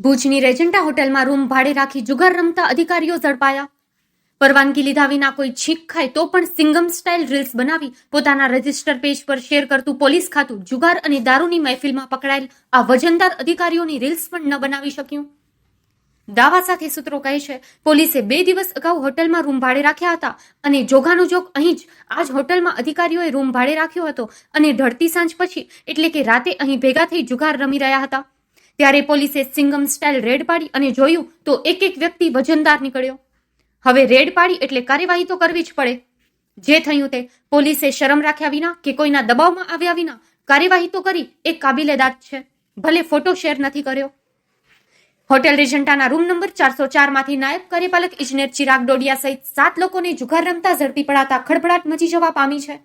ભુજની રેજન્ટા હોટેલમાં રૂમ ભાડે રાખી જુગાર રમતા અધિકારીઓ ઝડપાયા. પરવાનગી લીધા વિના કોઈ છીંક ખાય તો પણ સિંગમ સ્ટાઇલ રીલ્સ બનાવી પોતાના રજિસ્ટર પેજ પર શેર કરતું પોલીસ ખાતું જુગાર અને દારૂની મહેફિલમાં પકડાયેલ આ વજનદાર અધિકારીઓની રીલ્સ પણ ન બનાવી શક્યું. દાવા સાથે સૂત્રો કહે છે, પોલીસે 2 દિવસ અગાઉ હોટલમાં રૂમ ભાડે રાખ્યા હતા અને જોગાનું જોગ અહીં જ આ જ હોટલમાં અધિકારીઓએ રૂમ ભાડે રાખ્યો હતો અને ઢળતી સાંજ પછી એટલે કે રાતે અહીં ભેગા થઈ જુગાર રમી રહ્યા હતા. ત્યારે પોલીસે સિંગમ સ્ટાઇલ રેડ પાડી અને જોયું તો એક વ્યક્તિ વજનદાર નીકળ્યો. હવે રેડ પાડી એટલે કાર્યવાહી તો કરવી જ પડે. જે થયું તે પોલીસે શરમ રાખ્યા વિના કે કોઈના દબાવમાં આવ્યા વિના કાર્યવાહી તો કરી એ કાબિલેદાદ છે. ભલે ફોટો શેર નથી કર્યો. હોટેલ રેજન્ટાના રૂમ નંબર 404 માંથી નાયબ કાર્યપાલક ઇજનેર ચિરાગ ડોડિયા સહિત 7 લોકોને જુગાર રમતા ઝડપી પડાતા ખળભળાટ મચી જવા પામી છે.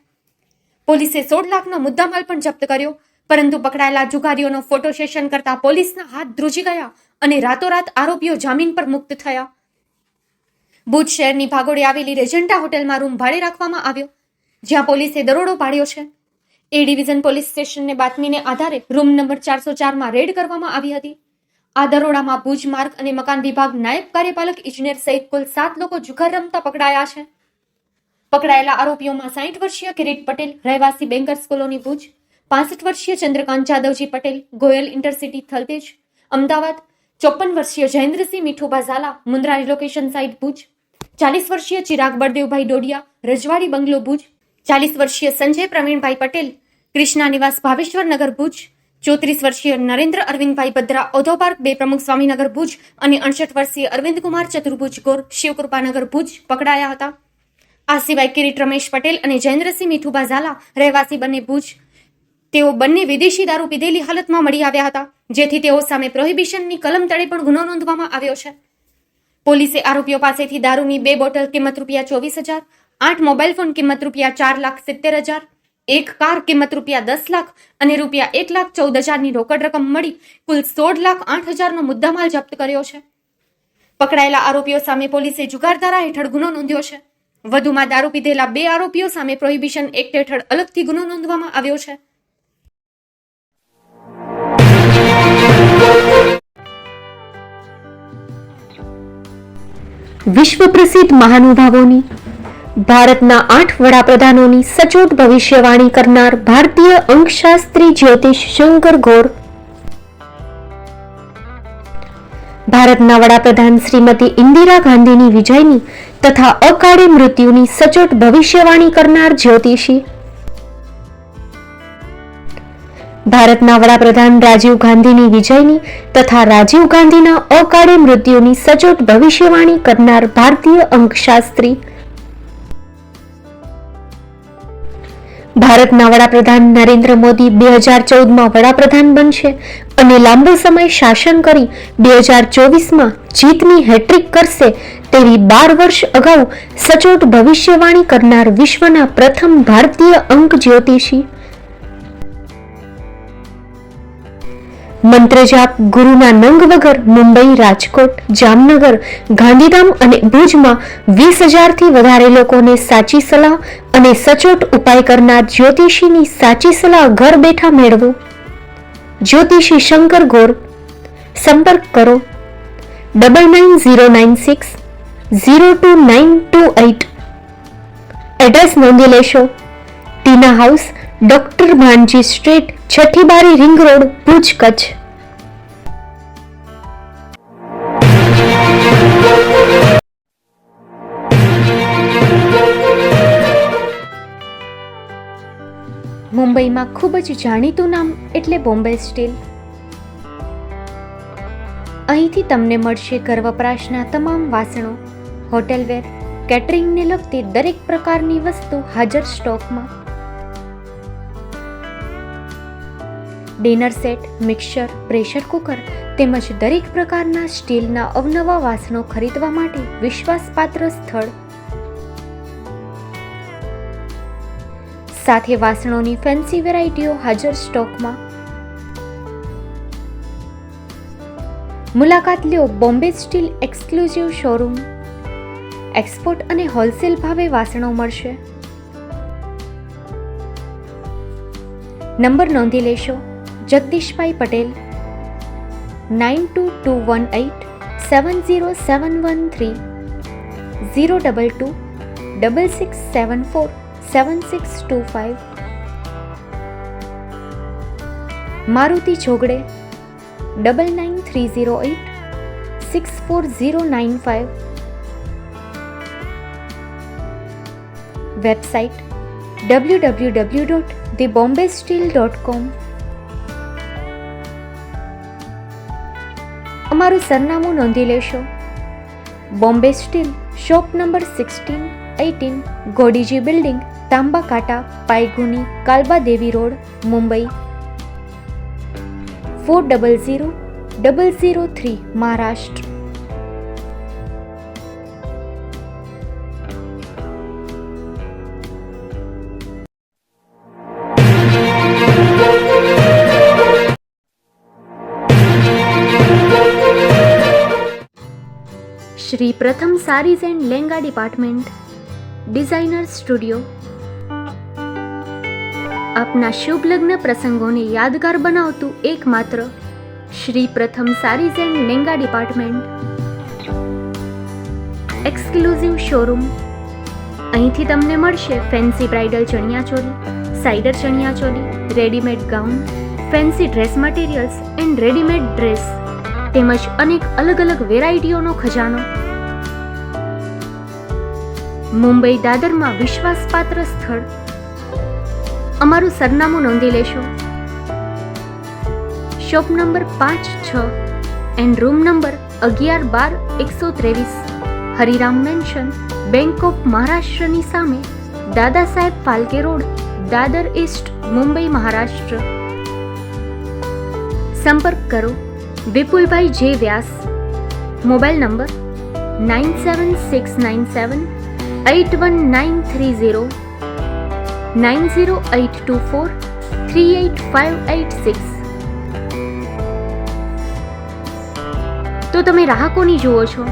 પોલીસે 16 લાખનો મુદ્દામાલ પણ જપ્ત કર્યો, પરંતુ પકડાયેલા જુગારીઓનો ફોટો સેશન કરતા પોલીસના હાથ ધ્રુજી ગયા અને રાતોરાત આરોપીઓ જામીન પર મુક્ત થયા. ભુજ શહેરની ભાગોળે આવેલી રેજન્ટા હોટેલમાં રૂમ ભાડે રાખવામાં આવ્યો, જ્યાં પોલીસે દરોડો પાડ્યો છે. એ ડિવિઝન પોલીસ સ્ટેશનને બાતમીને આધારે રૂમ નંબર 404માં રેડ કરવામાં આવી હતી. આ દરોડામાં ભુજ માર્ગ અને મકાન વિભાગ નાયબ કાર્યપાલક ઇજનેર સહિત કુલ 7 લોકો જુગાર રમતા પકડાયા છે. પકડાયેલા આરોપીઓમાં 60 વર્ષીય કિરીટ પટેલ, રહેવાસી બેંકર્સ કોલોની ભુજ, 65 વર્ષીય ચંદ્રકાંત જાદવજી પટેલ, ગોયલ ઇન્ટરસિટી થલતેજ, અમદાવાદ, 54 વર્ષીય જયેન્દ્રસિંહ મીઠુભા ઝાલા, મુન્દ્રા રિલોકેશન સાઇટ ભુજ, 40 વર્ષીય ચિરાગ બળદેવભાઈ ડોડિયા, રજવાડી બંગલો ભુજ, 40 વર્ષીય સંજય પ્રવીણભાઈ પટેલ, કૃષ્ણા નિવાસ ભાવેશ્વર નગર ભુજ, 34 વર્ષીય નરેન્દ્ર અરવિંદભાઈ બદ્રા, ઔધો પાર્ક 2 પ્રમુખ સ્વામીનગર ભુજ અને 68 વર્ષીય અરવિંદ કુમાર ચતુર્ભુજ ગોર, શિવકૃપાનગર ભુજ પકડાયા હતા. આ સિવાય કિરીટ રમેશ પટેલ અને જયેન્દ્રસિંહ મીઠુભા ઝાલા, રહેવાસી બંને ભુજ, તેઓ બંને વિદેશી દારૂ પીધેલી હાલતમાં મળી આવ્યા હતા, જેથી તેઓ સામે પ્રોહિબિશનની કલમ તળે પણ ગુનો નોંધવામાં આવ્યો છે. પોલીસે આરોપીઓ પાસેથી દારૂની 2 બોટલ કિંમત ₹24,000, 8 મોબાઈલ ફોન કિંમત ₹4,70,000, 1 કાર કિંમત ₹10 લાખ અને ₹1,14,000ની રોકડ રકમ મળી કુલ 16,08,000નો મુદ્દામાલ જપ્ત કર્યો છે. પકડાયેલા આરોપીઓ સામે પોલીસે જુગાર ધારા હેઠળ ગુનો નોંધ્યો છે. વધુમાં દારૂ પીધેલા 2 આરોપીઓ સામે પ્રોહિબિશન એક્ટ હેઠળ અલગથી ગુનો નોંધવામાં આવ્યો છે. વિશ્વ પ્રસિદ્ધ મહાનુભાવોની, ભારતના 8 વડાપ્રધાનોની સચોટ ભવિષ્યવાણી કરનાર ભારતીય અંકશાસ્ત્રી જ્યોતિષ શંકર ગોર, ભારતના વડાપ્રધાન શ્રીમતી ઇન્દિરા ગાંધીની વિજયની તથા અકાળે મૃત્યુની સચોટ ભવિષ્યવાણી કરનાર જ્યોતિષી, ભારતના વડાપ્રધાન રાજીવ ગાંધીની વિજયની તથા રાજીવ ગાંધીના અકાળે મૃત્યુની સચોટ ભવિષ્યવાણી કરનાર ભારતીય અંકશાસ્ત્રી, ભારતના વડાપ્રધાન નરેન્દ્ર મોદી 2014માં વડાપ્રધાન બનશે અને લાંબો સમય શાસન કરી 2024માં જીતની હેટ્રિક કરશે તેવી 12 વર્ષ અગાઉ સચોટ ભવિષ્યવાણી કરનાર વિશ્વના પ્રથમ ભારતીય અંક જ્યોતિષી, મંત્રજાપ ગુરુના નંગ વગર મુંબઈ, રાજકોટ, જામનગર, ગાંધીધામ અને ભુજમાં 20,000થી વધારે લોકોને સાચી સલાહ અને સચોટ ઉપાય કરનાર જ્યોતિષીની સાચી સલાહ ઘર બેઠા મેળવો. જ્યોતિષી શંકર ગોર. સંપર્ક કરો 9909602928. એડ્રેસ નોંધી લેશો. ટીના હાઉસ, ડોક્ટર ભાણજી સ્ટ્રીટ, છઠ્ઠી બારી, રિંગ રોડ, ભુજ, કચ્છ. મુંબઈમાં ખૂબ જ જાણીતું નામ એટલે બોમ્બે સ્ટીલ. અહીંથી તમને મળશે ઘર વપરાશના તમામ વાસણો, હોટેલવેર, કેટરિંગને લગતી દરેક પ્રકારની વસ્તુ હાજર સ્ટોકમાં. Dinner set, mixer, pressure cooker તેમજ દરેક પ્રકારના સ્ટીલના અવનવા વાસણો ખરીદવા માટે વિશ્વાસપાત્ર સ્થળ. સાથે વાસણોની ફેન્સી વેરાયટીઓ હાજર સ્ટોકમાં. મુલાકાત લ્યો Bombay steel exclusive showroom. Export અને હોલસેલ ભાવે વાસણો મળશે. નંબર નોંધી લેશો. જગદીશભાઈ પટેલ, 9221870713 022 6674 7625 મારુતિ ચોગડે 999308 64095 વેબસાઇટ www.thebombasteel.com અમારું સરનામું નોંધી લેશો. Bombay steel, shop number 16-18, Godiji building, Tamba Kanta, Pydhonie, Kalba Devi road, Mumbai 400003, Maharashtra. Shri Pratham sarees and langa department, designer studio. આપના શુભ લગ્ન પ્રસંગોને યાદગાર બનાવતું એકમાત્ર Shri Pratham sarees and langa department. Exclusive showroom. અહીંથી તમને મળશે fancy bridal chaniya choli, cider chaniya choli, readymade gown, fancy dress materials and readymade dress તેમજ અનેક અલગ અલગ વેરાયટીઓનો ખજાનો. મુંબઈ દાદરમાં વિશ્વાસપાત્ર સ્થળ. અમારું સરનામું નોંધી લેશો. Shop number 5-6 and room number 11-12-123, Hariram mansion, bank of મહારાષ્ટ્રની સામે, દાદા સાહેબ ફાલ્કે રોડ, દાદર ઈસ્ટ, મુંબઈ, મહારાષ્ટ્ર. સંપર્ક કરો વિપુલભાઈ જે વ્યાસ. Mobile number 9769781930 9082438586. તો તમે રાહ કોની જુઓ છો?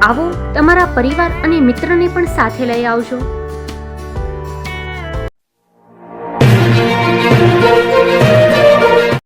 આવો, તમારા પરિવાર અને મિત્રને પણ સાથે લઈ આવજો.